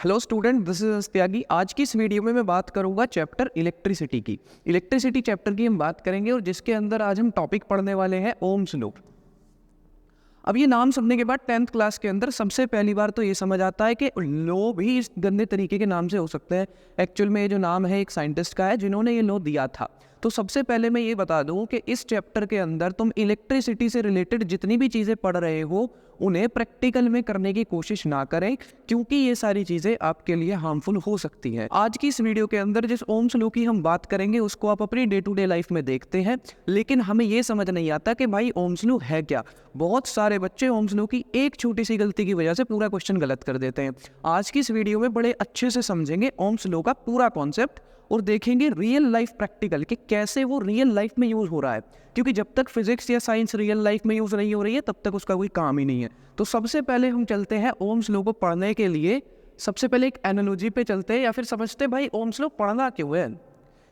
Hello student, this is त्यागी। आज की इस वीडियो में मैं बात करूंगा चैप्टर इलेक्ट्रिसिटी की। इलेक्ट्रिसिटी चैप्टर की हम बात करेंगे और जिसके अंदर आज हम टॉपिक पढ़ने वाले हैं ओम्स लॉ। अब ये नाम सुनने के बाद 10th क्लास के अंदर सबसे पहली बार तो ये समझ आता है कि लॉ भी इस गंदे तरीके के नाम से हो सकते हैं। एक्चुअल में ये जो नाम है एक साइंटिस्ट का है जिन्होंने ये लॉ दिया था। तो सबसे पहले मैं ये बता दूं कि इस चैप्टर के अंदर तुम इलेक्ट्रिसिटी से रिलेटेड जितनी भी चीज़ें पढ़ रहे हो उन्हें प्रैक्टिकल में करने की कोशिश ना करें, क्योंकि ये सारी चीज़ें आपके लिए हार्मफुल हो सकती हैं। आज की इस वीडियो के अंदर जिस ओम्स लॉ की हम बात करेंगे उसको आप अपनी डे टू डे लाइफ में देखते हैं, लेकिन हमें ये समझ नहीं आता कि भाई ओम्स लॉ है क्या। बहुत सारे बच्चे ओम्स लॉ की एक छोटी सी गलती की वजह से पूरा क्वेश्चन गलत कर देते हैं। आज की इस वीडियो में बड़े अच्छे से समझेंगे ओम्स लॉ का पूरा कॉन्सेप्ट और देखेंगे रियल लाइफ प्रैक्टिकल कि कैसे वो रियल लाइफ में यूज़ हो रहा है, क्योंकि जब तक फिजिक्स या साइंस रियल लाइफ में यूज़ नहीं हो रही है तब तक उसका कोई काम ही नहीं है। तो सबसे पहले हम चलते हैं ओम्स लॉ को पढ़ने के लिए। सबसे पहले एक एनालॉजी पे चलते हैं या फिर समझते हैं भाई ओम्स लॉ पढ़ना क्यों है,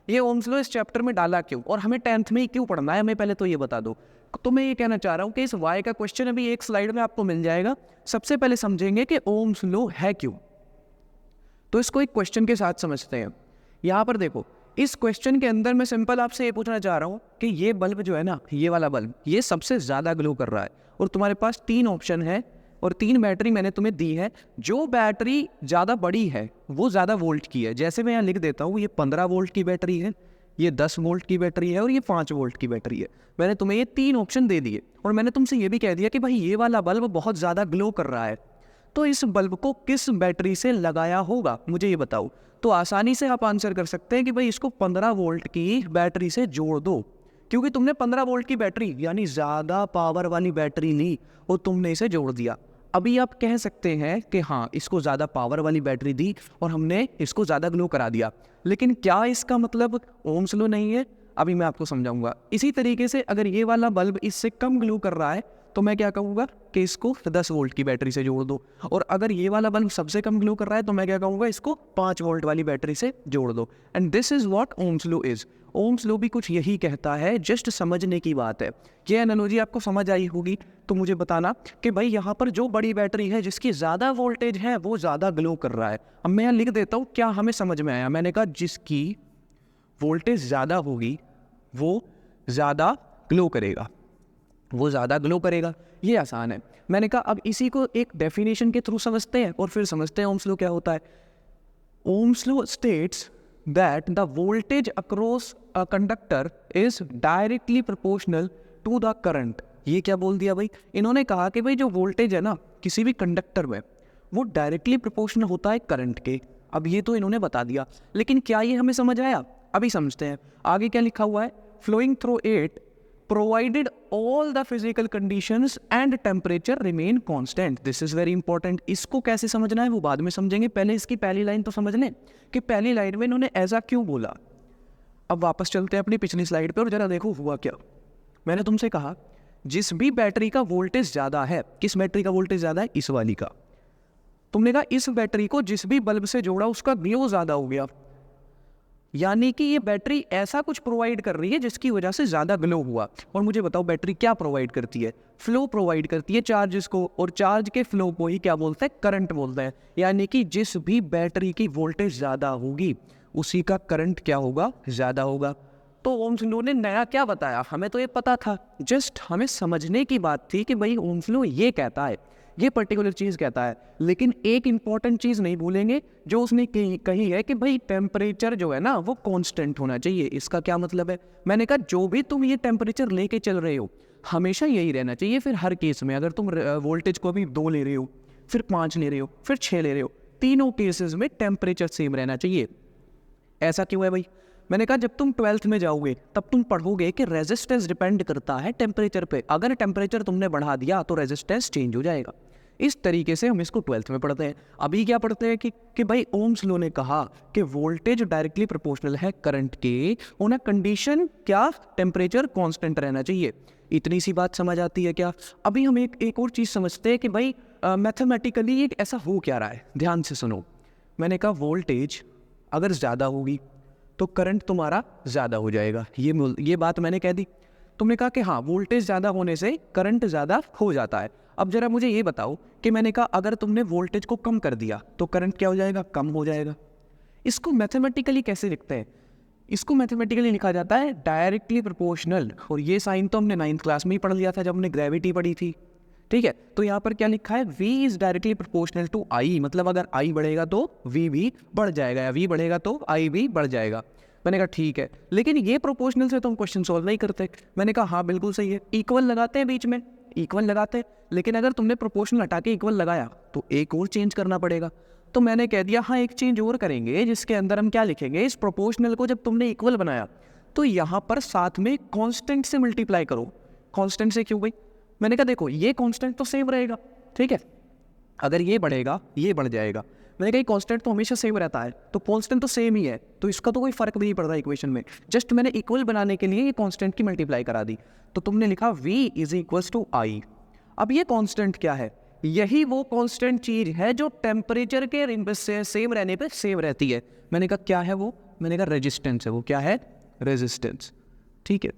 ये ओम्स लॉ इस चैप्टर में डाला क्यों और हमें 10th में ही क्यों पढ़ना है, हमें पहले तो ये बता दो। तो मैं ये कहना चाह रहा हूँ कि इस वाई का क्वेश्चन अभी एक स्लाइड में आपको मिल जाएगा। सबसे पहले समझेंगे कि ओम्स लॉ है क्यों, तो इसको एक क्वेश्चन के साथ समझते हैं। यहाँ पर देखो, इस क्वेश्चन के अंदर मैं सिंपल आपसे ये पूछना चाह रहा हूँ कि ये बल्ब जो है ना, ये वाला बल्ब, ये सबसे ज़्यादा ग्लो कर रहा है और तुम्हारे पास 3 ऑप्शन है और 3 बैटरी मैंने तुम्हें दी है। जो बैटरी ज़्यादा बड़ी है वो ज़्यादा वोल्ट की है। जैसे मैं यहाँ लिख देता हूँ, ये 15 वोल्ट की बैटरी है, ये 10 वोल्ट की बैटरी है और ये 5 वोल्ट की बैटरी है। मैंने तुम्हें ये 3 ऑप्शन दे दिए और मैंने तुमसे ये भी कह दिया कि भाई ये वाला बल्ब बहुत ज़्यादा ग्लो कर रहा है, तो इस बल्ब को किस बैटरी से लगाया होगा, मुझे ये बताओ। तो आसानी से आप आंसर कर सकते हैं कि भाई इसको 15 वोल्ट की बैटरी से जोड़ दो, क्योंकि तुमने 15 वोल्ट की बैटरी यानी ज़्यादा पावर वाली बैटरी ली और तुमने इसे जोड़ दिया। अभी आप कह सकते हैं कि हाँ, इसको ज़्यादा पावर वाली बैटरी दी और हमने इसको ज़्यादा ग्लो करा दिया, लेकिन क्या इसका मतलब ओम्स लॉ नहीं है? अभी मैं आपको समझाऊंगा। इसी तरीके से अगर ये वाला बल्ब इससे कम ग्लो कर रहा है तो मैं क्या कहूँगा कि इसको 10 वोल्ट की बैटरी से जोड़ दो, और अगर ये वाला बल्ब सबसे कम ग्लो कर रहा है तो मैं क्या कहूँगा, इसको 5 वोल्ट वाली बैटरी से जोड़ दो। And this is what Ohm's law is. Ohm's law भी कुछ यही कहता है, जस्ट समझने की बात है। ये एनालॉजी आपको समझ आई होगी तो मुझे बताना कि भाई यहाँ पर जो बड़ी बैटरी है जिसकी ज़्यादा वोल्टेज है वो ज़्यादा ग्लो कर रहा है। अब मैं यहाँ लिख देता हूँ, क्या हमें समझ में आया? मैंने कहा जिसकी वोल्टेज ज़्यादा होगी वो ज़्यादा ग्लो करेगा, वो ज़्यादा ग्लो करेगा। ये आसान है। मैंने कहा अब इसी को एक डेफिनेशन के थ्रू समझते हैं और फिर समझते हैं ओम्स लॉ क्या होता है। Ohm's law states that the voltage across a conductor is directly proportional to the current. ये क्या बोल दिया भाई? इन्होंने कहा कि भाई जो वोल्टेज है ना किसी भी कंडक्टर में वो डायरेक्टली प्रोपोर्शनल होता है करंट के। अब ये तो इन्होंने बता दिया, लेकिन क्या ये हमें समझ आया? अभी समझते हैं। आगे क्या लिखा हुआ है? Flowing through it provided all the physical conditions and temperature remain constant. This is very important. इसको कैसे समझना है वो बाद में समझेंगे, पहले इसकी पहली लाइन तो समझ लें कि पहली लाइन में इन्होंने ऐसा क्यों बोला। अब वापस चलते हैं अपनी पिछली स्लाइड पे और जरा देखो हुआ क्या। मैंने तुमसे कहा जिस भी बैटरी का वोल्टेज ज़्यादा है, किस बैटरी का वोल्टेज ज़्यादा है? इस वाली का। तुमने कहा इस बैटरी को जिस भी बल्ब से जोड़ा उसका ग्लो ज़्यादा हो गया, यानी कि ये बैटरी ऐसा कुछ प्रोवाइड कर रही है जिसकी वजह से ज़्यादा ग्लो हुआ। और मुझे बताओ बैटरी क्या प्रोवाइड करती है? फ्लो प्रोवाइड करती है चार्जेस को, और चार्ज के फ्लो को ही क्या बोलते हैं? करंट बोलते हैं। यानी कि जिस भी बैटरी की वोल्टेज ज़्यादा होगी उसी का करंट क्या होगा? ज़्यादा होगा। तो ओम्स लॉ ने नया क्या बताया? हमें तो ये पता था, जस्ट हमें समझने की बात थी कि भाई ओम्स लॉ ये कहता है, ये पर्टिकुलर चीज़ कहता है। लेकिन एक इंपॉर्टेंट चीज़ नहीं भूलेंगे जो उसने कही है कि भाई टेम्परेचर जो है ना वो कांस्टेंट होना चाहिए। इसका क्या मतलब है? मैंने कहा जो भी तुम ये टेम्परेचर लेके चल रहे हो हमेशा यही रहना चाहिए। फिर हर केस में अगर तुम वोल्टेज को अभी 2 ले रहे हो, फिर 5 ले रहे हो, फिर 6 ले रहे हो, तीनों केसेस में टेम्परेचर सेम रहना चाहिए। ऐसा क्यों है भाई? मैंने कहा जब तुम 12th में जाओगे तब तुम पढ़ोगे कि रेजिस्टेंस डिपेंड करता है टेम्परेचर पे। अगर टेम्परेचर तुमने बढ़ा दिया तो रेजिस्टेंस चेंज हो जाएगा। इस तरीके से हम इसको 12th में पढ़ते हैं। अभी क्या पढ़ते हैं कि भाई ओम्स लॉ ने कहा कि वोल्टेज डायरेक्टली प्रोपोर्शनल है करंट के, उन्हें कंडीशन क्या? टेम्परेचर कांस्टेंट रहना चाहिए। इतनी सी बात समझ आती है क्या? अभी हम एक और चीज़ समझते हैं कि भाई मैथमेटिकली एक ऐसा हो क्या रहा है। ध्यान से सुनो। मैंने कहा वोल्टेज अगर ज़्यादा होगी तो करंट तुम्हारा ज़्यादा हो जाएगा। ये बात मैंने कह दी। तुमने कहा कि हाँ वोल्टेज ज़्यादा होने से करंट ज़्यादा हो जाता है। अब जरा मुझे ये बताओ कि मैंने कहा अगर तुमने वोल्टेज को कम कर दिया तो करंट क्या हो जाएगा, कम हो जाएगा। इसको मैथमेटिकली कैसे लिखते हैं, इसको मैथमेटिकली लिखा जाता है डायरेक्टली प्रोपोर्शनल। और ये साइन तो हमने 9th क्लास में ही पढ़ लिया था जब हमने ग्रेविटी पढ़ी थी, ठीक है। तो यहाँ पर क्या लिखा है, v is directly proportional to i, मतलब अगर i बढ़ेगा तो v भी बढ़ जाएगा, या v बढ़ेगा तो i भी बढ़ जाएगा। मैंने कहा ठीक है, लेकिन ये प्रोपोर्शनल से तो हम क्वेश्चन सॉल्व नहीं करते। मैंने कहा हाँ बिल्कुल सही है, इक्वल लगाते हैं बीच में, इक्वल लगाते हैं, लेकिन अगर तुमने प्रोपोर्शनल हटा के इक्वल लगाया तो एक और चेंज करना पड़ेगा। तो मैंने कह दिया हाँ एक चेंज और करेंगे, जिसके अंदर हम क्या लिखेंगे, इस प्रोपोर्शनल को जब तुमने इक्वल बनाया तो यहाँ पर साथ में कांस्टेंट से मल्टीप्लाई करो। कांस्टेंट से क्यों भाई, मैंने कहा देखो ये कांस्टेंट तो सेम रहेगा, ठीक है, अगर ये बढ़ेगा ये बढ़ जाएगा। मैंने कहा कांस्टेंट तो हमेशा सेम रहता है, तो कांस्टेंट तो सेम ही है, तो इसका तो कोई फर्क नहीं पड़ रहा इक्वेशन में। जस्ट मैंने इक्वल बनाने के लिए ये कांस्टेंट की मल्टीप्लाई करा दी, तो तुमने लिखा v इज इक्वल्स टू आई। अब ये कांस्टेंट क्या है, यही वो कांस्टेंट चीज है जो टेम्परेचर के सेम रहने पे सेम रहती है। मैंने कहा क्या है वो, मैंने कहा रेजिस्टेंस है वो। क्या है, रेजिस्टेंस, ठीक है।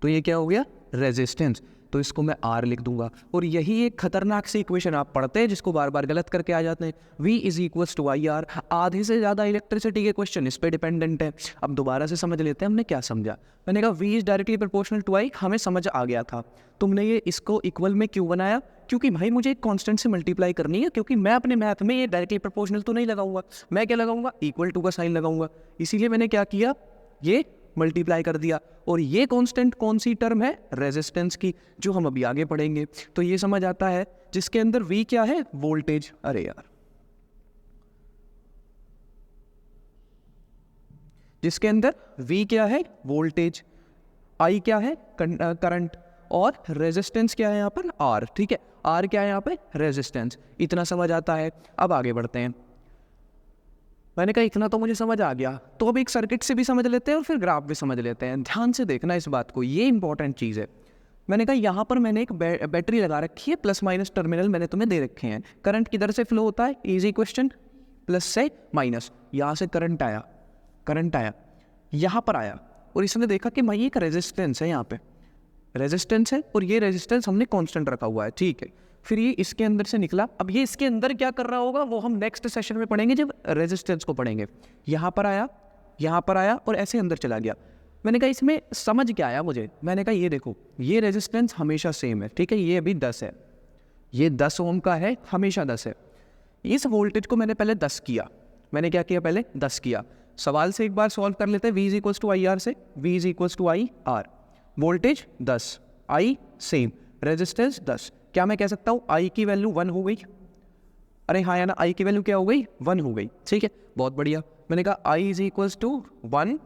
तो ये क्या हो गया, रेजिस्टेंस, तो इसको मैं R लिख दूंगा। और यही एक खतरनाक सी इक्वेशन आप पढ़ते हैं जिसको बार बार गलत करके आ जाते हैं, V is equals to I R. आधे से ज़्यादा इलेक्ट्रिसिटी के क्वेश्चन इस पे डिपेंडेंट है। अब दोबारा से समझ लेते हैं हमने क्या समझा। मैंने कहा V is directly proportional to I, हमें समझ आ गया था। तुमने ये इसको इक्वल में क्यों बनाया, क्योंकि भाई मुझे एक कांस्टेंट से मल्टीप्लाई करनी है, क्योंकि मैं अपने मैथ में ये डायरेक्टली प्रोपोर्शनल तो नहीं लगाऊंगा, मैं क्या लगाऊंगा, इक्वल टू का साइन लगाऊंगा। इसीलिए मैंने क्या किया, ये मल्टीप्लाई कर दिया। और ये कांस्टेंट कौन सी टर्म है, रेजिस्टेंस की, जो हम अभी आगे पढ़ेंगे। तो ये समझ आता है, जिसके अंदर V क्या है, वोल्टेज। अरे यार, जिसके अंदर V क्या है, वोल्टेज, I क्या है, करंट, और रेजिस्टेंस क्या है यहाँ पर, R, ठीक है। R क्या है यहाँ पे, रेजिस्टेंस। इतना समझ आता है। अब आगे बढ़ते हैं। मैंने कहा इतना तो मुझे समझ आ गया, तो अब एक सर्किट से भी समझ लेते हैं और फिर ग्राफ भी समझ लेते हैं। ध्यान से देखना इस बात को, ये इंपॉर्टेंट चीज़ है। मैंने कहा यहाँ पर मैंने एक बैटरी लगा रखी है, प्लस माइनस टर्मिनल मैंने तुम्हें दे रखे हैं। करंट किधर से फ्लो होता है, इजी क्वेश्चन, प्लस से माइनस। यहाँ से करंट आया, करंट आया, यहाँ पर आया, और इसने देखा कि भाई एक रेजिस्टेंस है, यहाँ पे रेजिस्टेंस है, और ये रेजिस्टेंस हमने कांस्टेंट रखा हुआ है, ठीक है। फिर ये इसके अंदर से निकला। अब ये इसके अंदर क्या कर रहा होगा वो हम नेक्स्ट सेशन में पढ़ेंगे, जब रेजिस्टेंस को पढ़ेंगे। यहाँ पर आया, यहाँ पर आया, और ऐसे अंदर चला गया। मैंने कहा इसमें समझ क्या आया मुझे, मैंने कहा ये देखो, ये रेजिस्टेंस हमेशा सेम है, ठीक है, ये अभी 10 है, ये 10 ओम का है, हमेशा 10 है। इस वोल्टेज को मैंने पहले 10 किया, मैंने क्या किया, पहले 10 किया। सवाल से एक बार सॉल्व कर लेते हैं, V is equals to I R से, V is equals to I R, voltage 10, I same, resistance 10। क्या मैं कह सकता हूँ I की वैल्यू 1 हो गई, अरे हाँ या ना, I की वैल्यू क्या हो गई, 1 हो गई, ठीक है, बहुत बढ़िया। मैंने कहा I इज इक्वल्स टू 1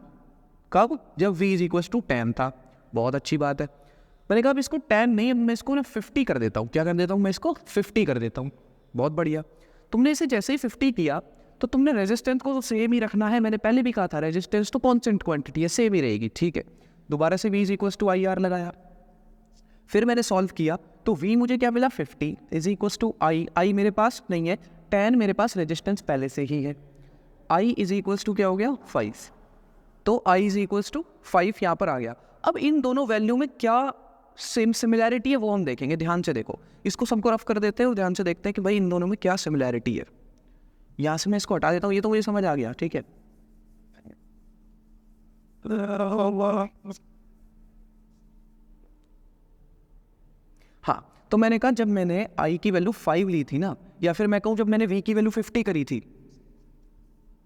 कब, जब V इज इक्वल्स टू 10 था, बहुत अच्छी बात है। मैंने कहा अब इसको 10 नहीं, मैं इसको ना 50 कर देता हूँ। क्या कर देता हूँ, मैं इसको 50 कर देता हूँ, बहुत बढ़िया। तुमने इसे जैसे ही 50 किया तो तुमने रेजिस्टेंस को तो सेम ही रखना है, मैंने पहले भी कहा था रेजिस्टेंस तो कॉन्स्टेंट क्वांटिटी है, सेम ही रहेगी, ठीक है। दोबारा से V is equals to I R लगाया, फिर मैंने सॉल्व किया तो V मुझे क्या मिला, 50 इज इक्वल्स टू I मेरे पास नहीं है, 10 मेरे पास रेजिस्टेंस पहले से ही है, I इज इक्वल्स टू क्या हो गया, 5, तो I इज इक्वल्स टू 5 यहाँ पर आ गया। अब इन दोनों वैल्यू में क्या सिमिलैरिटी है वो हम देखेंगे, ध्यान से देखो। इसको सबको रफ कर देते हैं और ध्यान से देखते हैं कि भाई इन दोनों में क्या सिमिलैरिटी है। यहाँ से मैं इसको हटा देता हूँ, ये तो मुझे समझ आ गया, ठीक है। हाँ, तो मैंने कहा जब मैंने I की वैल्यू 5 ली थी ना, या फिर मैं कहूँ जब मैंने V की वैल्यू 50 करी थी,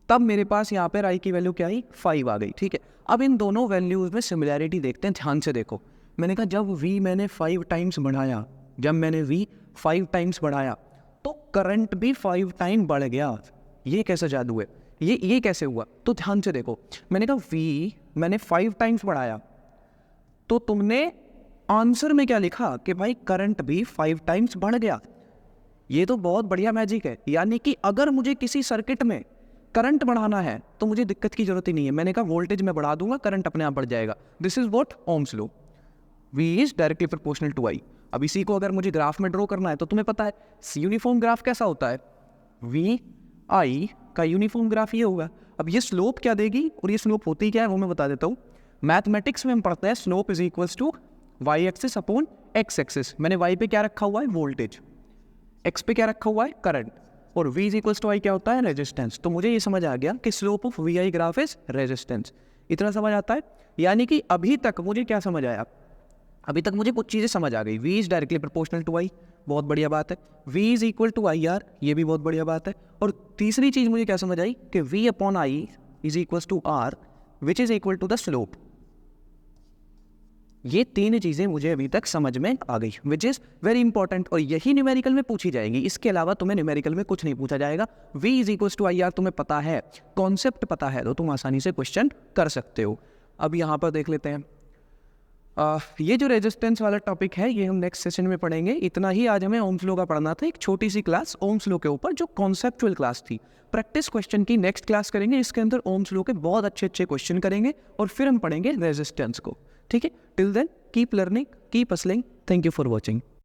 तब मेरे पास यहाँ पर I की वैल्यू क्या आई, 5 आ गई, ठीक है। अब इन दोनों वैल्यूज में सिमिलैरिटी देखते हैं, ध्यान से देखो। मैंने कहा जब V मैंने 5 टाइम्स बढ़ाया, जब मैंने V 5 टाइम्स बढ़ाया तो करंट भी 5 टाइम बढ़ गया। ये कैसा जादू है, ये कैसे हुआ, तो ध्यान से देखो। मैंने कहा V मैंने 5 टाइम्स बढ़ाया, तो तुमने आंसर में क्या लिखा कि भाई करंट भी 5 टाइम्स बढ़ गया। ये तो बहुत बढ़िया मैजिक है, यानी कि अगर मुझे किसी सर्किट में करंट बढ़ाना है तो मुझे दिक्कत की जरूरत ही नहीं है। मैंने कहा वोल्टेज में बढ़ा दूंगा, करंट अपने आप बढ़ जाएगा। This is what Ohm's law, V is directly proportional to I। अब इसी को अगर मुझे ग्राफ में ड्रॉ करना है तो तुम्हें पता है यूनिफॉर्म ग्राफ कैसा होता है, V I का यूनिफॉर्म ग्राफ ये होगा। अब ये स्लोप क्या देगी और ये स्लोप होती क्या है वो मैं बता देता हूँ। मैथमेटिक्स में हम पढ़ते हैं slope is equals to y axis upon x axis. मैंने y पे क्या रखा हुआ है, वोल्टेज, एक्स पे क्या रखा हुआ है, करंट, और v इज इक्वल्स टू आई क्या होता है, रेजिस्टेंस। तो मुझे ये समझ आ गया कि slope of V I graph is resistance. इतना समझ आता है, यानी कि अभी तक मुझे क्या समझ आया, अभी तक मुझे कुछ चीज़ें समझ आ गई। v is directly proportional to I, बहुत बढ़िया बात है। v is equal to I R, ये भी बहुत बढ़िया बात है। और तीसरी चीज़ मुझे क्या समझ आई कि v upon I is equal to R which is equal to the slope. ये तीन चीज़ें मुझे अभी तक समझ में आ गई, विच इज़ वेरी इंपॉर्टेंट, और यही न्यूमेरिकल में पूछी जाएगी। इसके अलावा तुम्हें न्यूमेरिकल में कुछ नहीं पूछा जाएगा। v is equal to I R तुम्हें पता है, कॉन्सेप्ट पता है, तो तुम आसानी से क्वेश्चन कर सकते हो। अब यहाँ पर देख लेते हैं, ये जो रेजिस्टेंस वाला टॉपिक है ये हम नेक्स्ट सेशन में पढ़ेंगे। इतना ही आज हमें ओम्स लॉ का पढ़ना था, एक छोटी सी क्लास ओम्स लॉ के ऊपर जो कॉन्सेप्चुअल क्लास थी। प्रैक्टिस क्वेश्चन की नेक्स्ट क्लास करेंगे, इसके अंदर ओम्स लॉ के बहुत अच्छे अच्छे क्वेश्चन करेंगे और फिर हम पढ़ेंगे रेजिस्टेंस को। ठीक है, till then keep learning, keep hustling. Thank you for watching.